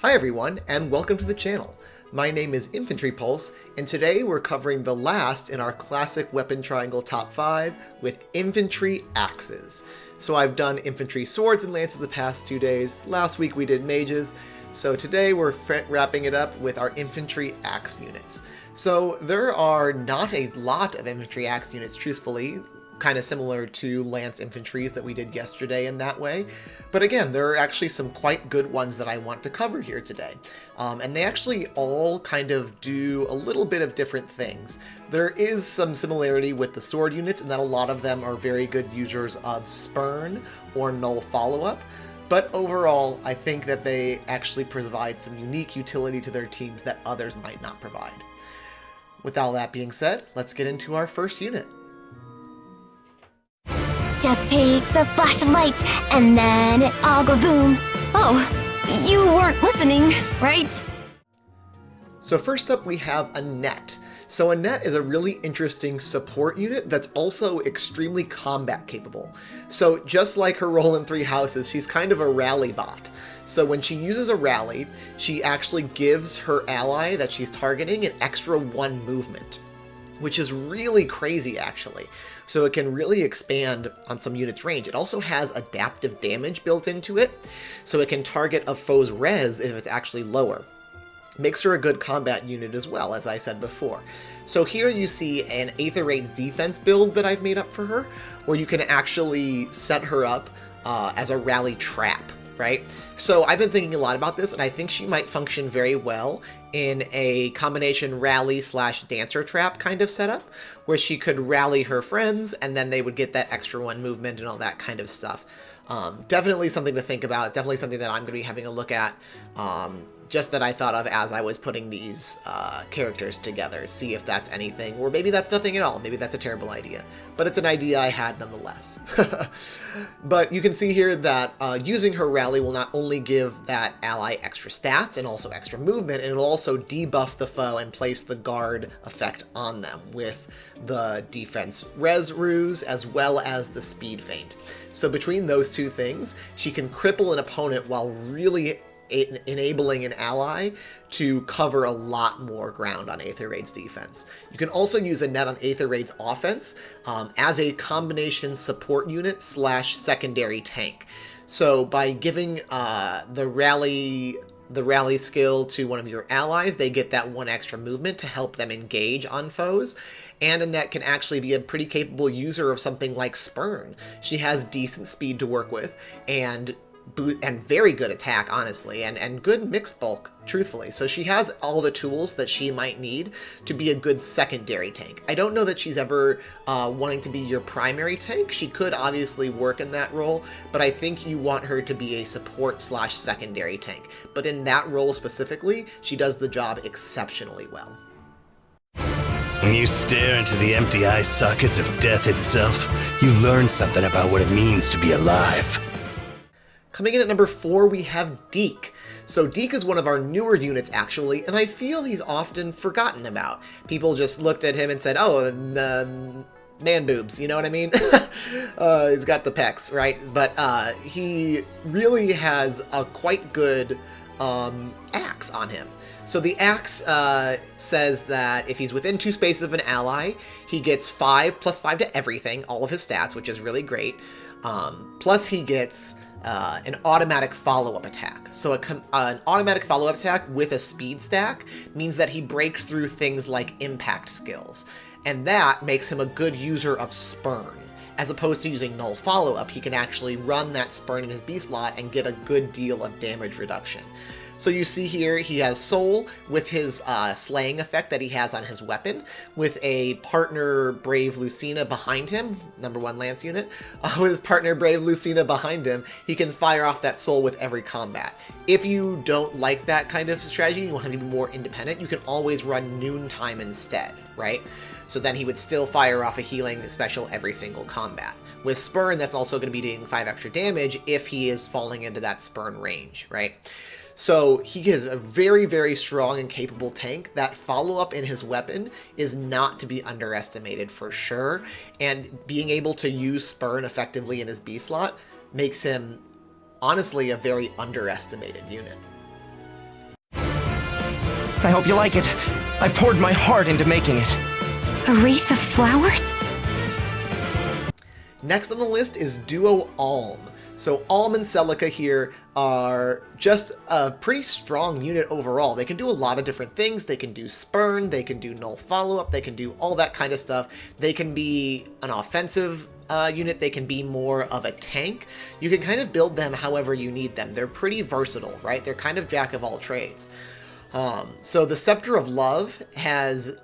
Hi everyone, and welcome to the channel. My name is Infantry Pulse, and today we're covering the last in our classic weapon triangle top 5 with infantry axes. So I've done infantry swords and lances the past 2 days, last week we did mages, so today we're wrapping it up with our infantry axe units. So there are not a lot of infantry axe units, truthfully, kind of similar to lance infantries that we did yesterday in that way. But again, there are actually some quite good ones that I want to cover here today. And they actually all kind of do a little bit of different things. There is some similarity with the sword units in that a lot of them are very good users of spurn or null follow-up. But overall, I think that they actually provide some unique utility to their teams that others might not provide. With all that being said, let's get into our first unit. Just takes a flash of light, and then it all goes boom. Oh, you weren't listening, right? So first up we have Annette. So Annette is a really interesting support unit that's also extremely combat capable. So just like her role in Three Houses, she's kind of a rally bot. So when she uses a rally, she actually gives her ally that she's targeting an extra 1 movement, which is really crazy actually. So it can really expand on some units' range. It also has adaptive damage built into it, so it can target a foe's res if it's actually lower. Makes her a good combat unit as well, as I said before. So here you see an Aether Raid's defense build that I've made up for her, where you can actually set her up as a rally trap, right? So I've been thinking a lot about this, and I think she might function very well in a combination rally/dancer trap kind of setup, where she could rally her friends, and then they would get that extra 1 movement and all that kind of stuff. Definitely something to think about, definitely something that I'm going to be having a look at, just that I thought of as I was putting these characters together, see if that's anything, or maybe that's nothing at all, maybe that's a terrible idea, but it's an idea I had nonetheless. But you can see here that using her rally will not only give that ally extra stats and also extra movement, and it'll also debuff the foe and place the guard effect on them with the defense res ruse as well as the speed feint. So between those two things, she can cripple an opponent while really enabling an ally to cover a lot more ground on Aether Raid's defense. You can also use Annette on Aether Raid's offense as a combination support unit / secondary tank. So by giving the rally skill to one of your allies, they get that 1 extra movement to help them engage on foes. And Annette can actually be a pretty capable user of something like Spurn. She has decent speed to work with, and very good attack, honestly, and good mixed bulk, truthfully. So she has all the tools that she might need to be a good secondary tank. I don't know that she's ever wanting to be your primary tank. She could obviously work in that role, but I think you want her to be a support / secondary tank. But in that role specifically, she does the job exceptionally well. When you stare into the empty eye sockets of death itself, you learn something about what it means to be alive. Coming in at number 4, we have Deek. So Deek is one of our newer units, actually, and I feel he's often forgotten about. People just looked at him and said, oh, man boobs, you know what I mean? He's got the pecs, right? But he really has a quite good axe on him. So the axe says that if he's within 2 spaces of an ally, he gets 5 + 5 to everything, all of his stats, which is really great. Plus he gets an automatic follow-up attack. So an automatic follow-up attack with a speed stack means that he breaks through things like impact skills, and that makes him a good user of Spurn. As opposed to using null follow-up, he can actually run that Spurn in his B slot and get a good deal of damage reduction. So you see here he has Soul with his slaying effect that he has on his weapon, with a partner Brave Lucina behind him, number 1 Lance unit. With his partner Brave Lucina behind him, he can fire off that Soul with every combat. If you don't like that kind of strategy, you want him to be more independent, you can always run Noontime instead, right? So then he would still fire off a healing special every single combat. With Spurn, that's also going to be doing 5 extra damage if he is falling into that Spurn range, right? So he is a very, very strong and capable tank. That follow-up in his weapon is not to be underestimated for sure, and being able to use Spurn effectively in his B slot makes him, honestly, a very underestimated unit. I hope you like it. I poured my heart into making it. A wreath of flowers? Next on the list is Duo Alm. So Alm and Celica here are just a pretty strong unit overall. They can do a lot of different things. They can do Spurn, they can do Null Follow-Up, they can do all that kind of stuff. They can be an offensive unit, they can be more of a tank. You can kind of build them however you need them. They're pretty versatile, right? They're kind of jack of all trades. So the Scepter of Love has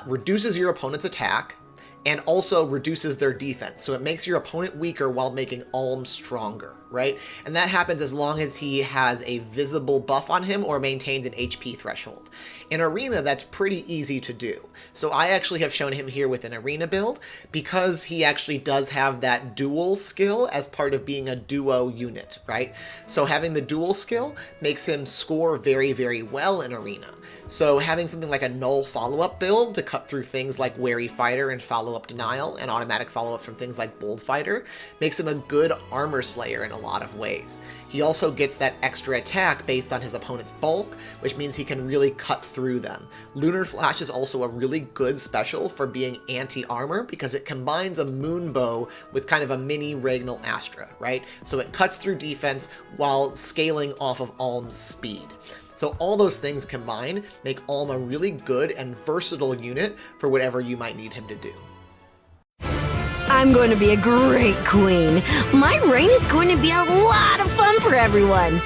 reduces your opponent's attack, and also reduces their defense. So it makes your opponent weaker while making Alm stronger, right? And that happens as long as he has a visible buff on him or maintains an HP threshold. In Arena, that's pretty easy to do. So I actually have shown him here with an Arena build because he actually does have that dual skill as part of being a duo unit, right? So having the dual skill makes him score very, very well in Arena. So having something like a Null Follow-Up build to cut through things like Wary Fighter and Follow-Up Denial and automatic follow-up from things like Bold Fighter makes him a good armor slayer in a lot of ways. He also gets that extra attack based on his opponent's bulk, which means he can really cut through them. Lunar Flash is also a really good special for being anti-armor because it combines a Moon Bow with kind of a mini Ragnal Astra, right? So it cuts through defense while scaling off of Alm's speed. So all those things combined make Alm a really good and versatile unit for whatever you might need him to do. I'm going to be a great queen. My reign is going to be a lot of fun for everyone.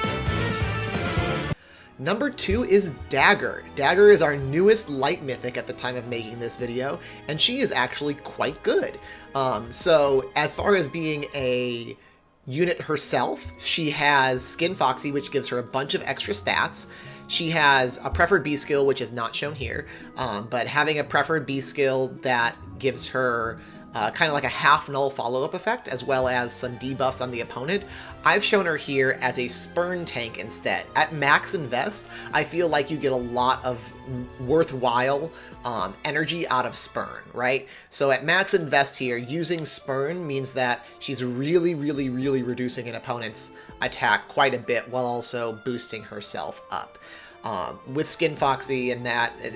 Number 2 is Dagger. Dagger is our newest light mythic at the time of making this video, and she is actually quite good. So as far as being a unit herself, she has Skin Foxy, which gives her a bunch of extra stats. She has a preferred B skill, which is not shown here, but having a preferred B skill that gives her kind of like a half null follow-up effect, as well as some debuffs on the opponent. I've shown her here as a Spurn tank instead. At max invest, I feel like you get a lot of worthwhile energy out of Spurn, right? So at max invest here, using Spurn means that she's really, really, really reducing an opponent's attack quite a bit while also boosting herself up. With Skin Foxy and that, it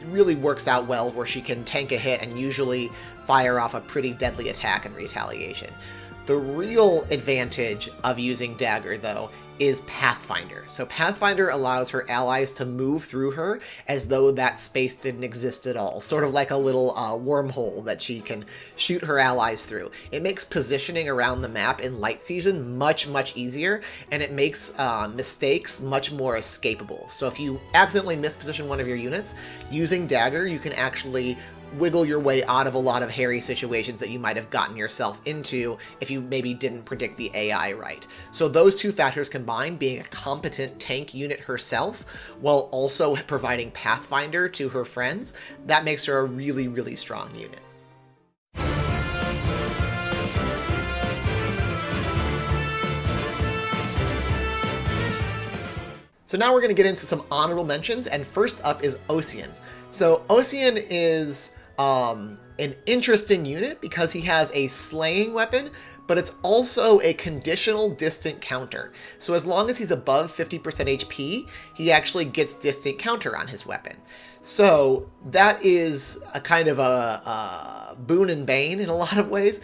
really works out well where she can tank a hit and usually fire off a pretty deadly attack in retaliation. The real advantage of using Dagger, though, is Pathfinder. So Pathfinder allows her allies to move through her as though that space didn't exist at all, sort of like a little wormhole that she can shoot her allies through. It makes positioning around the map in Light Season much, much easier, and it makes mistakes much more escapable. So if you accidentally misposition one of your units, using Dagger, you can actually wiggle your way out of a lot of hairy situations that you might have gotten yourself into if you maybe didn't predict the AI right. So those two factors combined, being a competent tank unit herself, while also providing Pathfinder to her friends, that makes her a really, really strong unit. So now we're going to get into some honorable mentions, and first up is Ocean. So Ocean is an interesting unit because he has a slaying weapon, but it's also a conditional distant counter. So as long as he's above 50% HP, he actually gets distant counter on his weapon. So that is a kind of a boon and bane in a lot of ways.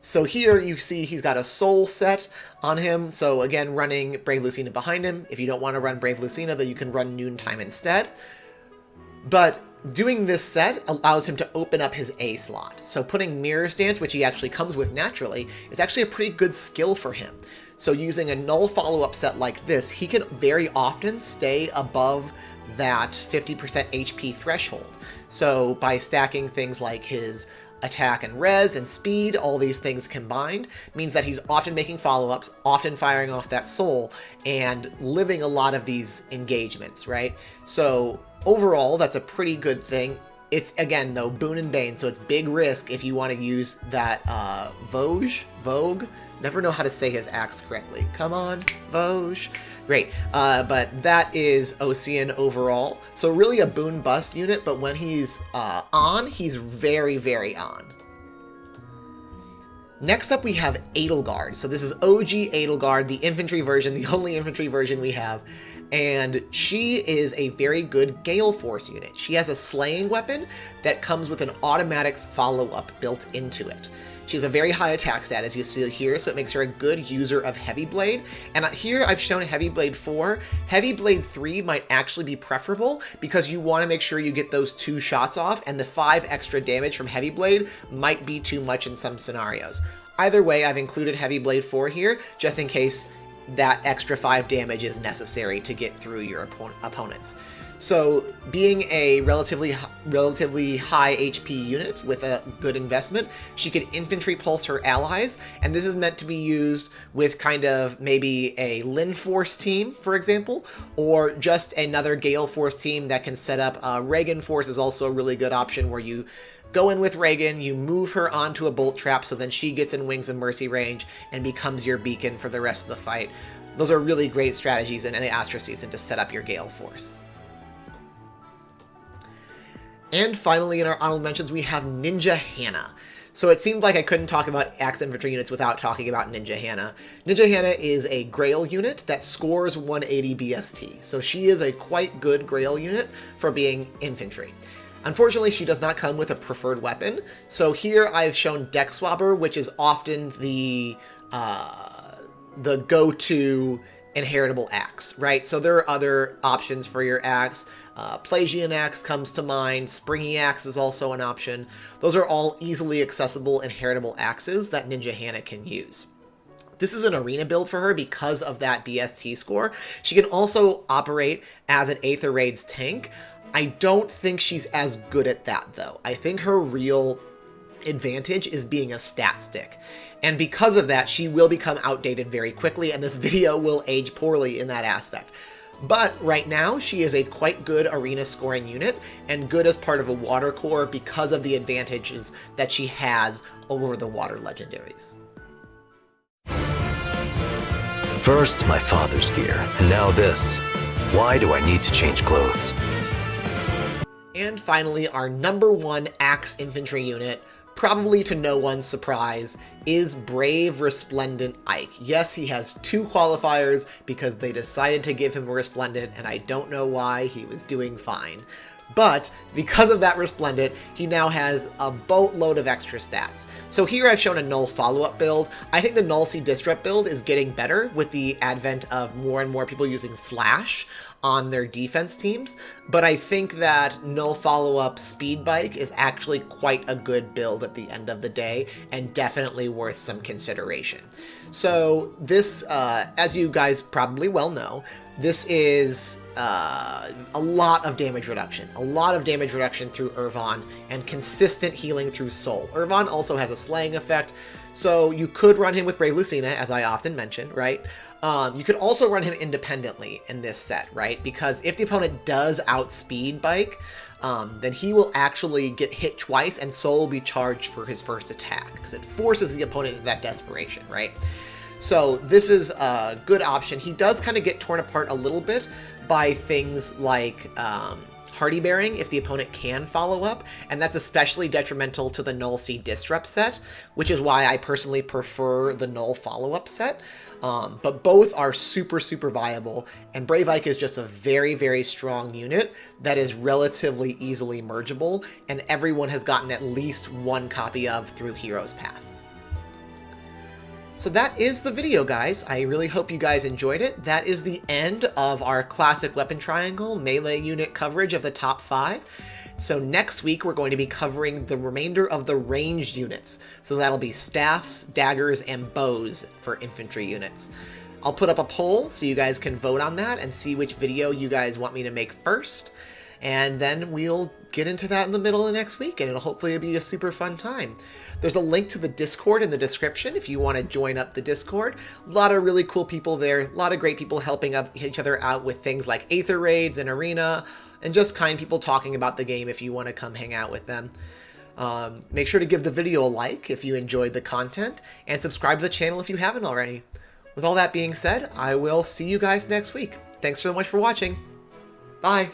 So here you see he's got a soul set on him. So again, running Brave Lucina behind him. If you don't want to run Brave Lucina, then you can run Noontime instead. But doing this set allows him to open up his A slot. So putting Mirror Stance, which he actually comes with naturally, is actually a pretty good skill for him. So using a null follow-up set like this, he can very often stay above that 50% HP threshold. So by stacking things like his attack and res and speed, all these things combined, means that he's often making follow-ups, often firing off that soul, and living a lot of these engagements, right? So overall, that's a pretty good thing. It's, again, though, boon and bane, so it's big risk if you want to use that Vogue? Never know how to say his axe correctly. Come on, Vogue. Great, but that is Ocean overall. So really a boon bust unit, but when he's on, he's very, very on. Next up we have Edelgard. So this is OG Edelgard, the infantry version, the only infantry version we have. And she is a very good Gale Force unit. She has a slaying weapon that comes with an automatic follow-up built into it. She has a very high attack stat, as you see here, so it makes her a good user of Heavy Blade. And here I've shown Heavy Blade 4. Heavy Blade 3 might actually be preferable because you want to make sure you get those 2 shots off, and the 5 extra damage from Heavy Blade might be too much in some scenarios. Either way, I've included Heavy Blade 4 here, just in case that extra 5 damage is necessary to get through your opponents. So being a relatively high HP unit with a good investment, she can infantry pulse her allies, and this is meant to be used with kind of maybe a Lin Force team, for example, or just another Gale Force team that can set up. Reagan Force is also a really good option where you go in with Reagan, you move her onto a bolt trap so then she gets in Wings of Mercy range and becomes your beacon for the rest of the fight. Those are really great strategies in the Astra season to set up your Gale Force. And finally, in our honorable mentions, we have Ninja Hannah. So it seemed like I couldn't talk about Axe Infantry units without talking about Ninja Hannah. Ninja Hannah is a Grail unit that scores 180 BST, so she is a quite good Grail unit for being infantry. Unfortunately, she does not come with a preferred weapon, so here I've shown Deck Swabber, which is often the go-to inheritable axe, right? So there are other options for your axe. Plagian axe comes to mind. Springy axe is also an option. Those are all easily accessible inheritable axes that Ninja Hannah can use. This is an arena build for her because of that BST score. She can also operate as an Aether Raids tank. I don't think she's as good at that, though. I think her real advantage is being a stat stick. And because of that, she will become outdated very quickly, and this video will age poorly in that aspect. But right now, she is a quite good arena scoring unit, and good as part of a water core because of the advantages that she has over the water legendaries. First, my father's gear, and now this. Why do I need to change clothes? And finally, our #1 Axe Infantry unit, probably to no one's surprise, is Brave Resplendent Ike. Yes, he has 2 qualifiers because they decided to give him a Resplendent, and I don't know why. He was doing fine. But because of that Resplendent, he now has a boatload of extra stats. So here I've shown a Null follow-up build. I think the Null C Disrupt build is getting better with the advent of more and more people using Flash on their defense teams, but I think that Null Follow-Up Speed Bike is actually quite a good build at the end of the day, and definitely worth some consideration. So this, as you guys probably well know, this is a lot of damage reduction. A lot of damage reduction through Irvan, and consistent healing through Soul. Irvan also has a slaying effect, so you could run him with Brave Lucina, as I often mention, right? You could also run him independently in this set, right? Because if the opponent does outspeed Bike, then he will actually get hit twice and Soul will be charged for his first attack, because it forces the opponent into that desperation, right? So this is a good option. He does kind of get torn apart a little bit by things like Hardy Bearing if the opponent can follow up, and that's especially detrimental to the Null C Disrupt set, which is why I personally prefer the Null follow-up set. But both are super, super viable, and Brave Ike is just a very, very strong unit that is relatively easily mergeable, and everyone has gotten at least 1 copy of through Hero's Path. So that is the video, guys. I really hope you guys enjoyed it. That is the end of our classic weapon triangle melee unit coverage of the top 5. So next week, we're going to be covering the remainder of the ranged units. So that'll be staffs, daggers, and bows for infantry units. I'll put up a poll so you guys can vote on that and see which video you guys want me to make first. And then we'll get into that in the middle of next week, and it'll hopefully be a super fun time. There's a link to the Discord in the description if you want to join up the Discord. A lot of really cool people there, a lot of great people helping each other out with things like Aether Raids and Arena, and just kind people talking about the game if you want to come hang out with them. Make sure to give the video a like if you enjoyed the content, and subscribe to the channel if you haven't already. With all that being said, I will see you guys next week. Thanks so much for watching. Bye!